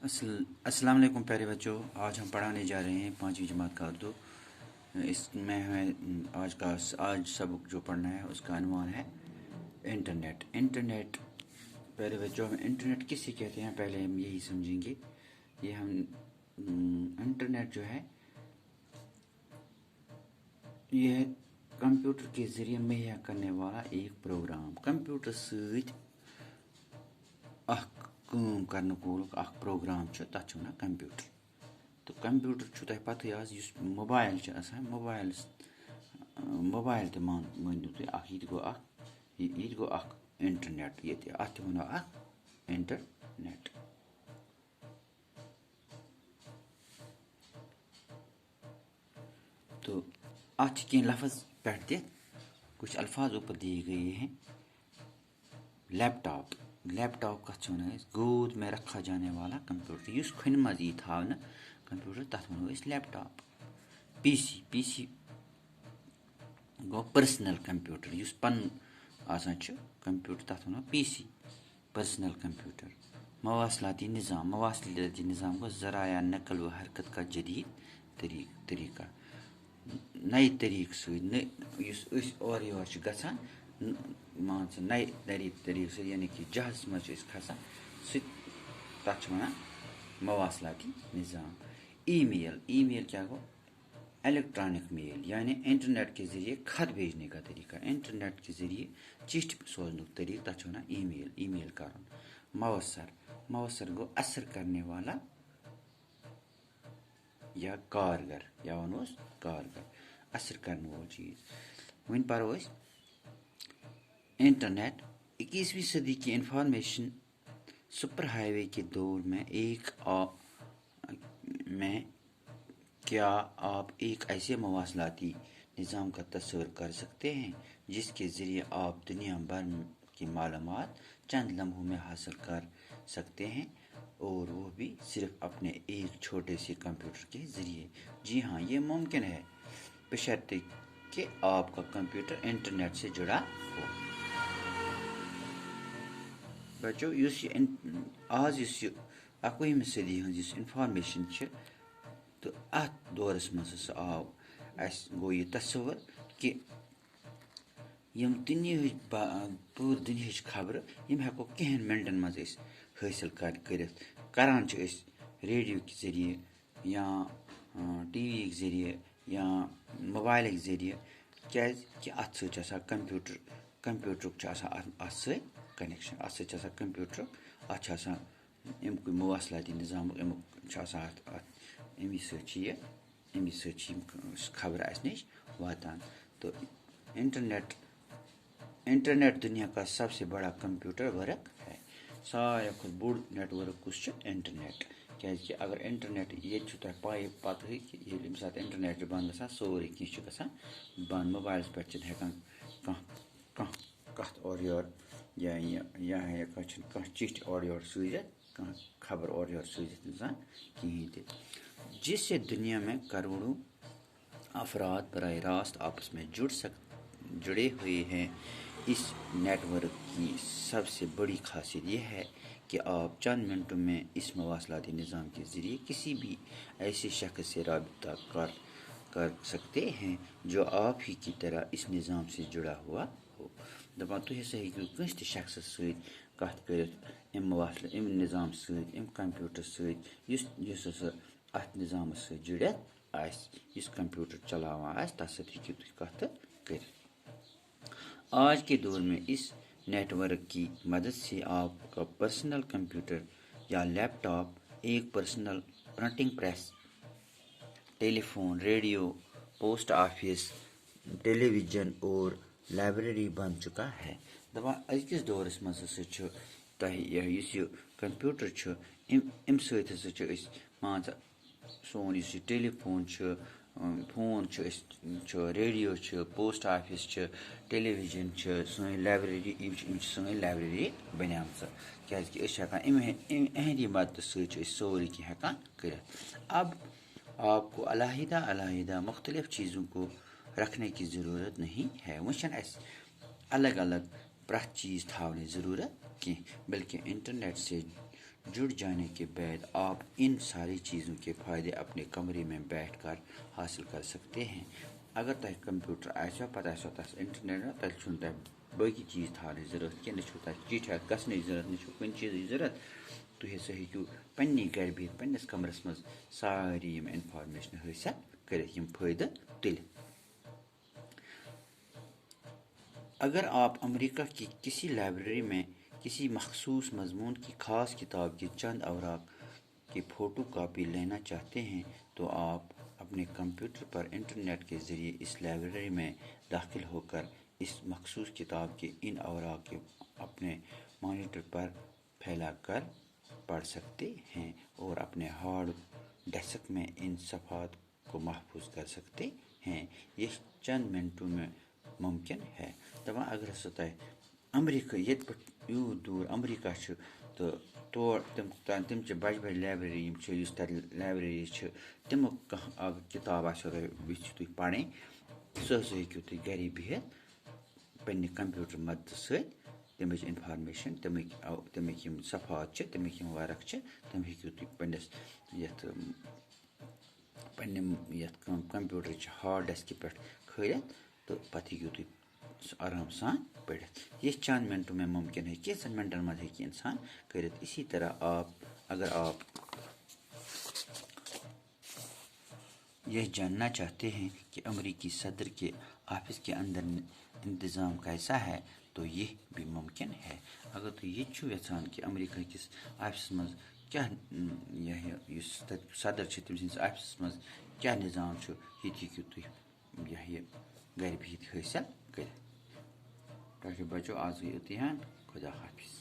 अस्सलाम वालेकुम प्यारे बच्चों। आज हम पढ़ाने जा रहे हैं 5वीं जमात का उर्दू। इसमें हमें आज सबक जो पढ़ना है उसका अनवान है इंटरनेट। इंटरनेट प्यारे बच्चों, हम इंटरनेट किसे कहते हैं पहले हम यही समझेंगे। ये हम इंटरनेट जो है यह कंप्यूटर के ज़रिए मुहैया करने वाला एक प्रोग्राम। कंप्यूटर सहित काम करने वोल प्रोग्राम तथ वन कंप्यूटर। तो कंप्यूटर तुम पत आज मोबाइल मोबाइल मानो तुम ये गो इंटरनेट ये अत वनो इंटरनेट। तो अत कह लफ्ज़ पे कुछ अल्फाज ऊपर दिए गए हैं। लैपटॉप, लैपटॉप कथ वन गोद में रखा जाने वाला कंप्यूटर युस खुन मज यी थावन कंप्यूटर तथ वनो laptop. PC, PC go personal computer use पन आसान कंप्यूटर तथ वनो पीसी पर्सनल कंप्यूटर। मवासलाती निज़ाम, मवासलाती निज़ाम को ज़राया नकल व हरकत का जदीद तरीका। नए तरीक सस और योर गसान मान नए तरीक से यानी कि जहाज मज खसान तथ वन मवासलाती निज़ाम। ईमेल, ईमेल क्या गो इलेक्ट्रॉनिक मेल यानी इंटरनेट के ज़रिए खत भेजने का तरीका। इंटरनेट के ज़रिए चिट्ठी सोचने तरीका तथ वन ईमेल, ईमेल कर। मवसर, मवसर गो असर करने वाला या कारगर या वनोस कारगर असर करने वाली चीज़। वन पढ़ो इंटरनेट 21वीं सदी की इंफॉर्मेशन सुपर हाईवे के दौर में क्या आप एक ऐसे मवासलाती निज़ाम का तस्वर कर सकते हैं जिसके ज़रिए आप दुनिया भर की मालूमात चंद लम्हों में हासिल कर सकते हैं, और वो भी सिर्फ अपने एक छोटे से कंप्यूटर के ज़रिए। जी हाँ, ये मुमकिन है बशर्ते कि आपका कंप्यूटर इंटरनेट से जुड़ा हो। बच्चों आज 21वीं सदी हज इंफॉर्मेशन तो अत दौरस मज आव गो यह तस्वर कि यम पूरे दुनिया खबर यम हेको कहें मिनटन मज हासिल करान रेडियो के ज़रिए या टीवी के ज़रिए या मोबाइल के ज़रिए क्या कि अत कंप्यूटर कनेक्शन अत कंप्यूटर अत अमुक मवासलाती निज़ाम अमी खबर अस नश वातान। तो इंटरनेट दुनिया का सबसे बड़ा कंप्यूटर वर्क है। सारे खुद बोड़ नेटवर्क कुछ इंटरनेट क्या अगर इंटरनेट ये पाई पत कि सात इंटरनेट बंद ग सोरे कह बंद मोबाइल पे कत और योर या कह चिट्ठी और योर सूजित कह खबर और योर सूजित इंसान कहीं थे, जिससे दुनिया में करोड़ों अफराद बराह रास्त आपस में जुड़े हुए हैं। इस नेटवर्क की सबसे बड़ी खासियत यह है कि आप चंद मिनटों में इस मवासलाती निज़ाम के ज़रिए किसी भी ऐसे शख्स से रब्ता कर सकते हैं जो आप ही की तरह इस निज़ाम से जुड़ा हुआ हो। दपान तुम हेकू कंस शख्स सत कत कर इम निज़ाम सम कंप्यूटर सस अत निज़ाम जुड़ित आस कंप्यूटर चलावान आस तथ सत कत कर। आज के दौर में इस नेटवर्क की मदद से आपका पर्सनल कंप्यूटर या लैपटॉप एक personal printing press, telephone, radio, post office, television और लाइब्रेरी बन चुका है। दपान अजकिस दौरस मज कंप्यूटर अम सत मान सोन telephone phone radio post office television सी लाइब्रेरी सी लाइब्रेरी बन क्या अहद मदद सोरे कह कर। अब आपको अलहदा मुख्तलिफ चीज़ों को रखने की ज़रूरत नहीं है। वह अलग अलग प्रत चीज़ थाने ज़रूरत कह, बल्कि इंटरनेट से जुड़ जाने के बाद आप इन सारी चीज़ों के फ़ायदे अपने कमरे में बैठकर हासिल कर सकते हैं। अगर तुम कंप्यूटर आसो पता आसो तस इंटरनेट तेल छुन तुम बाकी चीज़ थाने ज़रूरत कि चिट्ठा गसने ज़रूरत न कुन चीज़ ज़रूरत तुम हसा हेकू पन्ने घर बिहित पन्निस कमरस मज सारी इंफॉर्मेशन हासिल कर फ़ायदे तुल। अगर आप अमेरिका की किसी लाइब्रेरी में किसी मखसूस मजमून की ख़ास किताब की चंद अवराक की फ़ोटो कापी लेना चाहते हैं तो आप अपने कंप्यूटर पर इंटरनेट के ज़रिए इस लाइब्रेरी में दाखिल होकर इस मखसूस किताब के इन अवराक के अपने मॉनिटर पर फैलाकर पढ़ सकते हैं और अपने हार्ड डिस्क में इन सफ़ात को महफूज कर सकते हैं। यह चंद मिनटों में मुमकिन है। दपान अगर हसा तुम अमेरिका ये यूत दूर अमेरिका तो तौर तम बज बज लाइब्रेरी लाइब्रेरी तमो अगर किताब आसो तुम पढ़ सह हेकू तुम घर बिहित पन्ने कंप्यूटर मदद सहित तमिच इंफॉर्मेशन तमिक सफ़ात तमिक वर्क तम हेकू तुम पन्निस पन्ने कंप्यूटर हार्ड डिस्क पे खिलत तो पत् हेकू तुम आराम सान पढ़ित। ये चंद मिनटों में मुमकिन है, कैंसन मिनटन मज हे इंसान कर। इसी तरह अगर आप यह जानना चाहते हैं कि अमेरिकी सदर के ऑफिस के अंदर इंतज़ाम कैसा है तो यह भी मुमकिन है। अगर तो ये यहान कि अमेरिका किस ऑफिस मज क्या यह सदर तम ऑफिस मज क्या निज़ाम ये हेकू तुम यह घर बिहित हासिल कर। बचो आज गई इतिहान खुदा हाफिज।